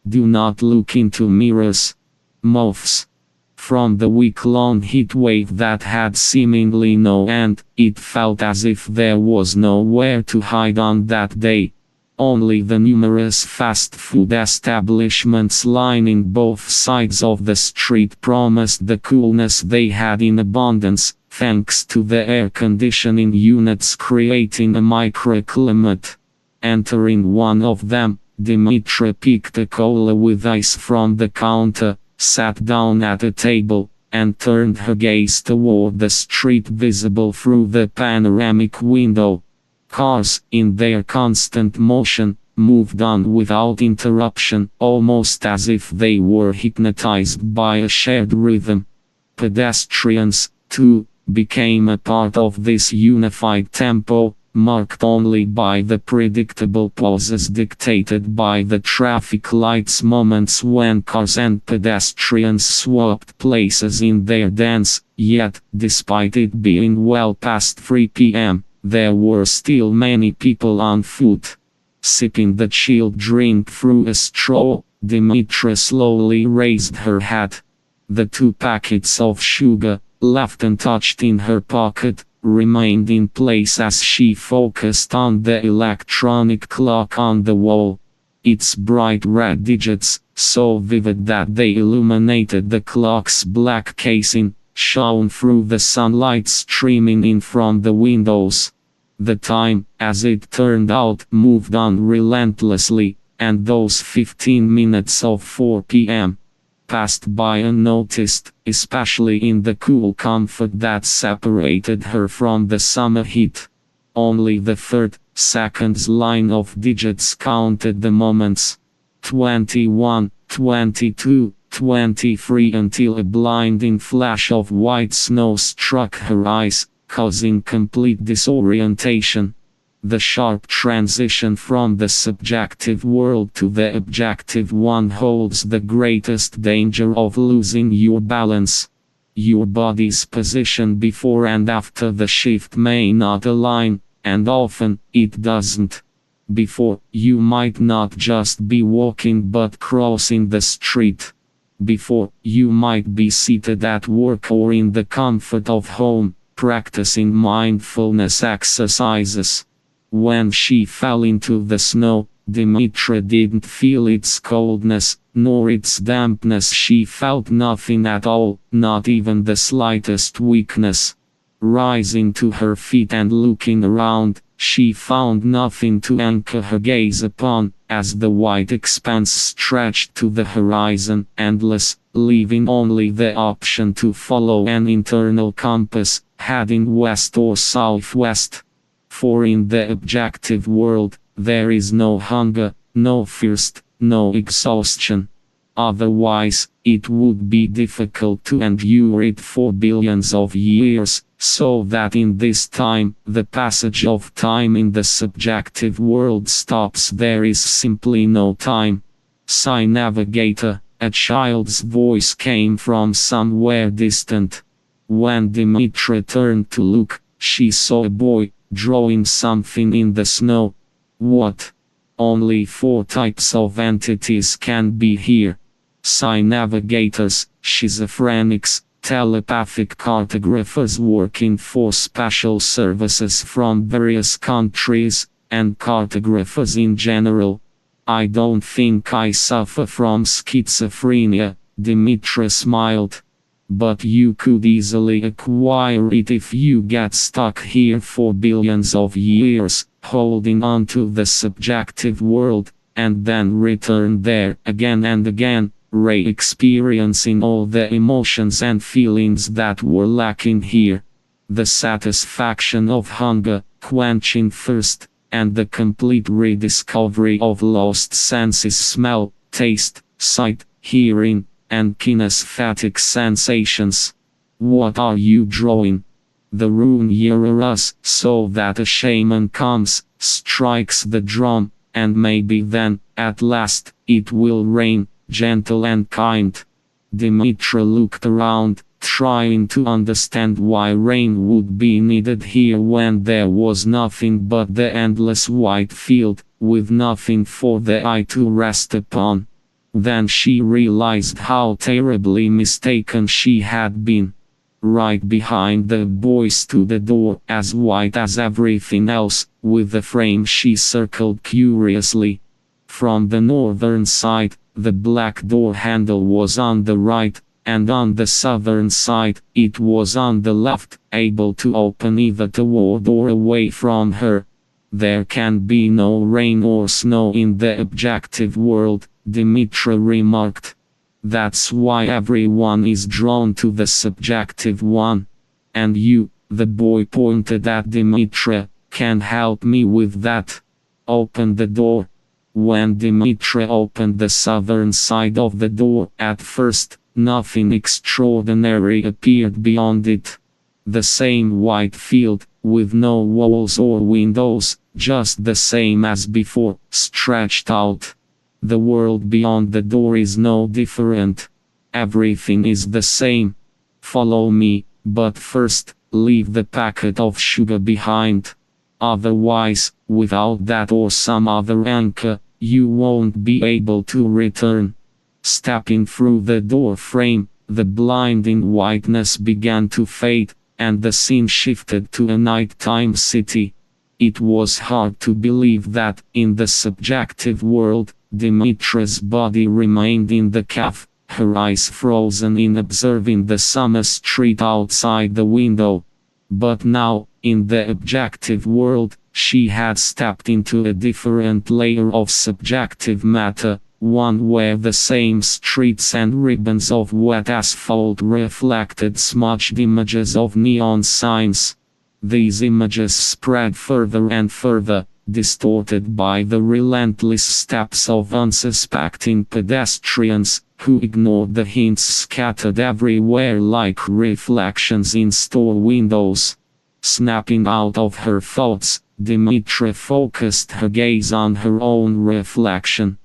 Do not look into mirrors. Moths. From the week-long heat wave that had seemingly no end, it felt as if there was nowhere to hide on that day. Only the numerous fast food establishments lining both sides of the street promised the coolness they had in abundance, thanks to the air conditioning units creating a microclimate. Entering one of them, Dimitra picked a cola with ice from the counter, sat down at a table, and turned her gaze toward the street visible through the panoramic window. Cars, in their constant motion, moved on without interruption, almost as if they were hypnotized by a shared rhythm. Pedestrians, too, became a part of this unified tempo, marked only by the predictable pauses dictated by the traffic lights, moments when cars and pedestrians swapped places in their dance. Yet, despite it being well past 3 p.m., there were still many people on foot. Sipping the chilled drink through a straw, Dimitra slowly raised her hat. The 2 packets of sugar, left untouched in her pocket, remained in place as she focused on the electronic clock on the wall. Its bright red digits, so vivid that they illuminated the clock's black casing, shone through the sunlight streaming in from the windows. The time, as it turned out, moved on relentlessly, and those 15 minutes of 4 p.m. passed by unnoticed, especially in the cool comfort that separated her from the summer heat. Only the third, seconds line of digits counted the moments. 21, 22, 23 until a blinding flash of white snow struck her eyes, causing complete disorientation. The sharp transition from the subjective world to the objective one holds the greatest danger of losing your balance. Your body's position before and after the shift may not align, and often, it doesn't. Before, you might not just be walking but crossing the street. Before, you might be seated at work or in the comfort of home, practicing mindfulness exercises. When she fell into the snow, Dimitra didn't feel its coldness, nor its dampness. She felt nothing at all, not even the slightest weakness. Rising to her feet and looking around, she found nothing to anchor her gaze upon, as the white expanse stretched to the horizon, endless, leaving only the option to follow an internal compass, heading west or southwest. For in the objective world, there is no hunger, no thirst, no exhaustion. Otherwise, it would be difficult to endure it for billions of years, so that in this time, the passage of time in the subjective world stops. There is simply no time. "Sigh, navigator," a child's voice came from somewhere distant. When Dimitra turned to look, she saw a boy, drawing something in the snow. What? Only 4 types of entities can be here. Psi navigators, schizophrenics, telepathic cartographers working for special services from various countries, and cartographers in general. I don't think I suffer from schizophrenia, Dimitra smiled. But you could easily acquire it if you get stuck here for billions of years, holding on to the subjective world, and then return there again and again, re-experiencing all the emotions and feelings that were lacking here. The satisfaction of hunger, quenching thirst, and the complete rediscovery of lost senses: smell, taste, sight, hearing, and kinesthetic sensations. What are you drawing? The rune Mirrors, so that a shaman comes, strikes the drum, and maybe then, at last, it will rain, gentle and kind. Dimitra looked around, trying to understand why rain would be needed here when there was nothing but the endless white field, with nothing for the eye to rest upon. Then she realized how terribly mistaken she had been. Right behind the boy stood a door, as white as everything else, with the frame she circled curiously. From the northern side, the black door handle was on the right, and on the southern side, it was on the left, able to open either toward or away from her. There can be no rain or snow in the objective world, Dimitra remarked. That's why everyone is drawn to the subjective one. And you, the boy pointed at Dimitra, can help me with that. Open the door. When Dimitra opened the southern side of the door, at first, nothing extraordinary appeared beyond it. The same white field, with no walls or windows, just the same as before, stretched out. The world beyond the door is no different. Everything is the same. Follow me, but first, leave the packet of sugar behind. Otherwise, without that or some other anchor, you won't be able to return. Stepping through the door frame, the blinding whiteness began to fade, and the scene shifted to a nighttime city. It was hard to believe that, in the subjective world, Dimitra's body remained in the cave, her eyes frozen in observing the summer street outside the window. But now, in the objective world, she had stepped into a different layer of subjective matter, one where the same streets and ribbons of wet asphalt reflected smudged images of neon signs. These images spread further and further, distorted by the relentless steps of unsuspecting pedestrians, who ignored the hints scattered everywhere like reflections in store windows. Snapping out of her thoughts, Dimitra focused her gaze on her own reflection.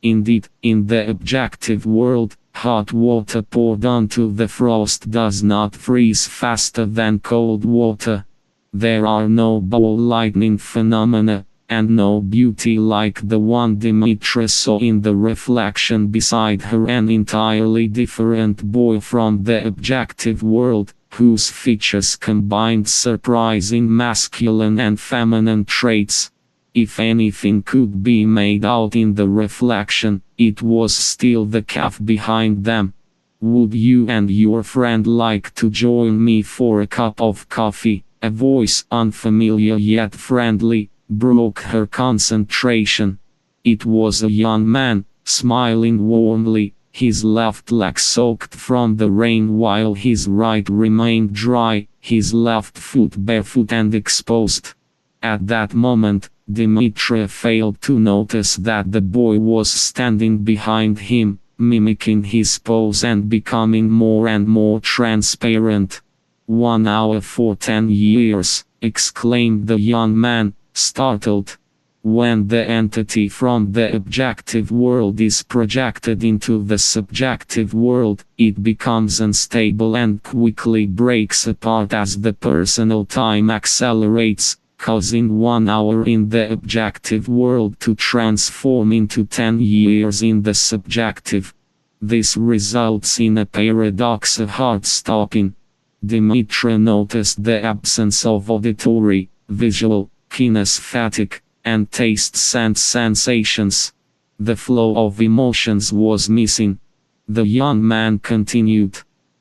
Indeed, in the objective world, hot water poured onto the frost does not freeze faster than cold water. There are no ball lightning phenomena, and no beauty like the one Dimitra saw in the reflection beside her, an entirely different boy from the objective world, whose features combined surprising masculine and feminine traits. If anything could be made out in the reflection, it was still the cave behind them. Would you and your friend like to join me for a cup of coffee? A voice, unfamiliar yet friendly, broke her concentration. It was a young man, smiling warmly, his left leg soaked from the rain while his right remained dry, his left foot barefoot and exposed. At that moment, Dimitra failed to notice that the boy was standing behind him, mimicking his pose and becoming more and more transparent. 1 hour for 10 years, exclaimed the young man, startled. When the entity from the objective world is projected into the subjective world, it becomes unstable and quickly breaks apart as the personal time accelerates, causing 1 hour in the objective world to transform into 10 years in the subjective. This results in a paradox of heart-stopping. Dimitra noticed the absence of auditory, visual, kinesthetic, and taste sense sensations. The flow of emotions was missing. The young man continued.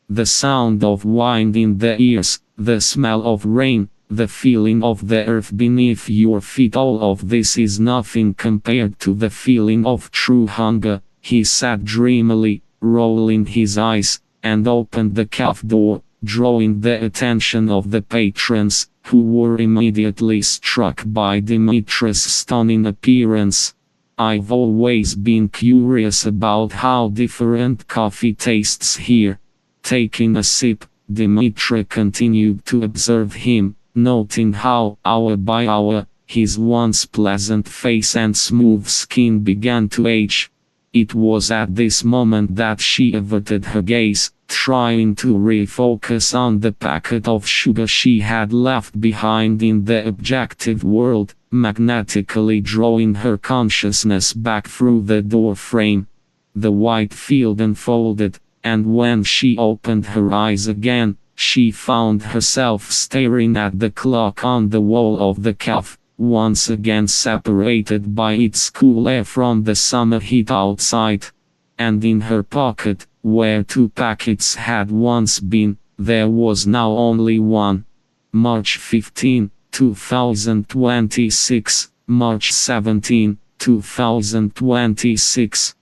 The sound of wind in the ears, the smell of rain, the feeling of the earth beneath your feet, all of this is nothing compared to the feeling of true hunger, he said dreamily, rolling his eyes, and opened the cave door, drawing the attention of the patrons, who were immediately struck by Dimitra's stunning appearance. I've always been curious about how different coffee tastes here. Taking a sip, Dimitra continued to observe him, noting how, hour by hour, his once pleasant face and smooth skin began to age. It was at this moment that she averted her gaze, trying to refocus on the packet of sugar she had left behind in the objective world, magnetically drawing her consciousness back through the door frame. the white field unfolded, and when she opened her eyes again, she found herself staring at the clock on the wall of the cafe, once again separated by its cool air from the summer heat outside. And in her pocket, where 2 packets had once been, there was now only one. March 15, 2026, March 17, 2026.